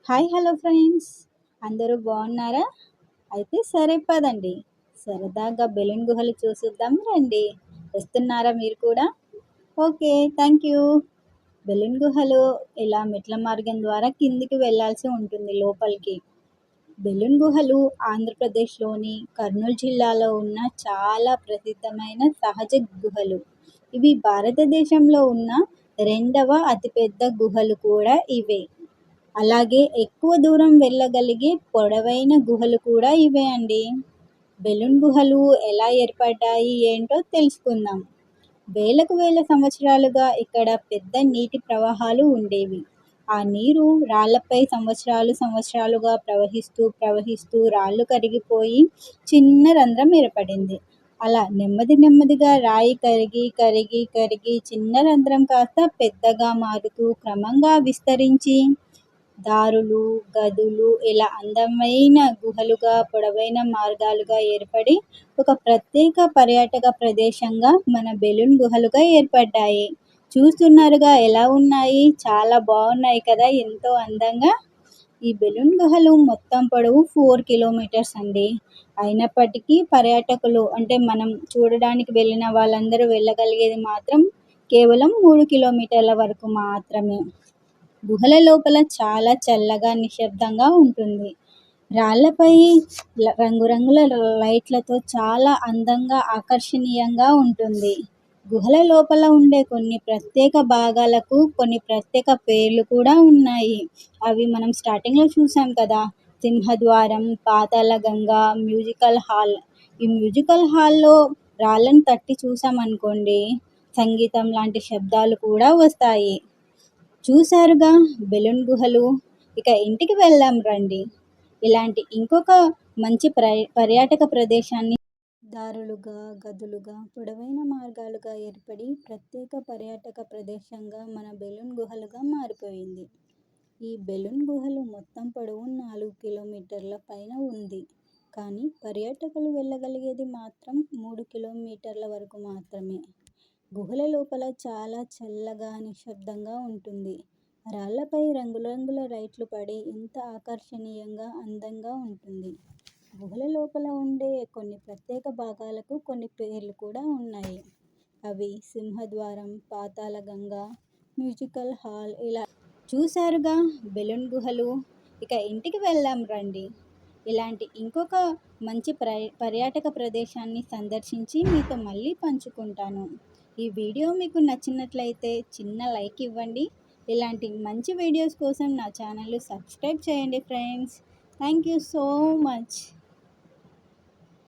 Hi hello friends, అందరూ బాగున్నారా? అయితే సరే పదండి, సరదాగా బెలూన్ గుహలు చూసిద్దాం రండి. వస్తున్నారా మీరు కూడా? Okay, thank you. బెలూన్ గుహలు ఇలా మెట్ల మార్గం ద్వారా కిందికి వెళ్ళాల్సి ఉంటుంది లోపలికి. బెలూన్ గుహలు ఆంధ్రప్రదేశ్లోని కర్నూలు జిల్లాలో ఉన్న చాలా ప్రసిద్ధమైన సహజ గుహలు. ఇవి భారతదేశంలో ఉన్న రెండవ అతిపెద్ద గుహలు కూడా ఇవే. అలాగే ఎక్కువ దూరం వెళ్ళగలిగే పొడవైన గుహలు కూడా ఇవే అండి. బెలూన్ గుహలు ఎలా ఏర్పడ్డాయి ఏంటో తెలుసుకుందాం. వేలకు వేల సంవత్సరాలుగా ఇక్కడ పెద్ద నీటి ప్రవాహాలు ఉండేవి. ఆ నీరు రాళ్లపై సంవత్సరాలుగా ప్రవహిస్తూ రాళ్ళు కరిగిపోయి చిన్న రంధ్రం ఏర్పడింది. అలా నెమ్మదిగా రాయి కరిగి చిన్న రంధ్రం కాస్త పెద్దగా మారుతూ క్రమంగా విస్తరించి దారులు, గదులు ఇలా అందమైన గుహలుగా, పొడవైన మార్గాలుగా ఏర్పడి ఒక ప్రత్యేక పర్యాటక ప్రదేశంగా మన బెలూన్ గుహలుగా ఏర్పడ్డాయి. చూస్తున్నారుగా ఎలా ఉన్నాయి? చాలా బాగున్నాయి కదా, ఎంతో అందంగా. ఈ బెలూన్ గుహలు మొత్తం పొడవు 4 కిలోమీటర్స్ అండి. అయినప్పటికీ పర్యాటకులు అంటే మనం చూడడానికి వెళ్ళిన వాళ్ళందరూ వెళ్ళగలిగేది మాత్రం కేవలం 3 కిలోమీటర్ల వరకు మాత్రమే. గుహల లోపల చాలా చల్లగా నిశ్శబ్దంగా ఉంటుంది. రాళ్లపై రంగురంగుల లైట్లతో చాలా అందంగా ఆకర్షణీయంగా ఉంటుంది. గుహల లోపల ఉండే కొన్ని ప్రత్యేక భాగాలకు కొన్ని ప్రత్యేక పేర్లు కూడా ఉన్నాయి. అవి మనం స్టార్టింగ్లో చూసాం కదా, సింహద్వారం, పాతాళ గంగ, మ్యూజికల్ హాల్. ఈ మ్యూజికల్ హాల్లో రాళ్ళను తట్టి చూసామనుకోండి, సంగీతం లాంటి శబ్దాలు కూడా వస్తాయి. చూశారుగా బెలూన్ గుహలు. ఇక ఇంటికి వెళ్దాం రండి. ఇలాంటి ఇంకొక మంచి పర్యాటక ప్రదేశాన్ని దారులుగా, గదులుగా, పొడవైన మార్గాలుగా ఏర్పడి ప్రత్యేక పర్యాటక ప్రదేశంగా మన బెలూన్ గుహలుగా మారిపోయింది. ఈ బెలూన్ గుహలు మొత్తం పొడవు 4 కిలోమీటర్ల పైన ఉంది. కానీ పర్యాటకులు వెళ్ళగలిగేది మాత్రం 3 కిలోమీటర్ల వరకు మాత్రమే. గుహల లోపల చాలా చల్లగా నిశ్శబ్దంగా ఉంటుంది. రాళ్లపై రంగురంగుల లైట్లు పడి ఎంత ఆకర్షణీయంగా అందంగా ఉంటుంది. గుహల లోపల ఉండే కొన్ని ప్రత్యేక భాగాలకు కొన్ని పేర్లు కూడా ఉన్నాయి. అవి సింహద్వారం, పాతాళ గంగ, మ్యూజికల్ హాల్. ఇలా చూశారుగా బెలూన్ గుహలు. ఇక ఇంటికి వెళ్దాం రండి. ఇలాంటి ఇంకొక మంచి పర్యాటక ప్రదేశాన్ని సందర్శించి మీతో మళ్ళీ పంచుకుంటాను. ఈ వీడియో మీకు నచ్చినట్లయితే చిన్న లైక్ ఇవ్వండి. ఇలాంటి మంచి వీడియోస్ కోసం నా ఛానల్ని సబ్స్క్రైబ్ చేయండి friends. Thank you so much.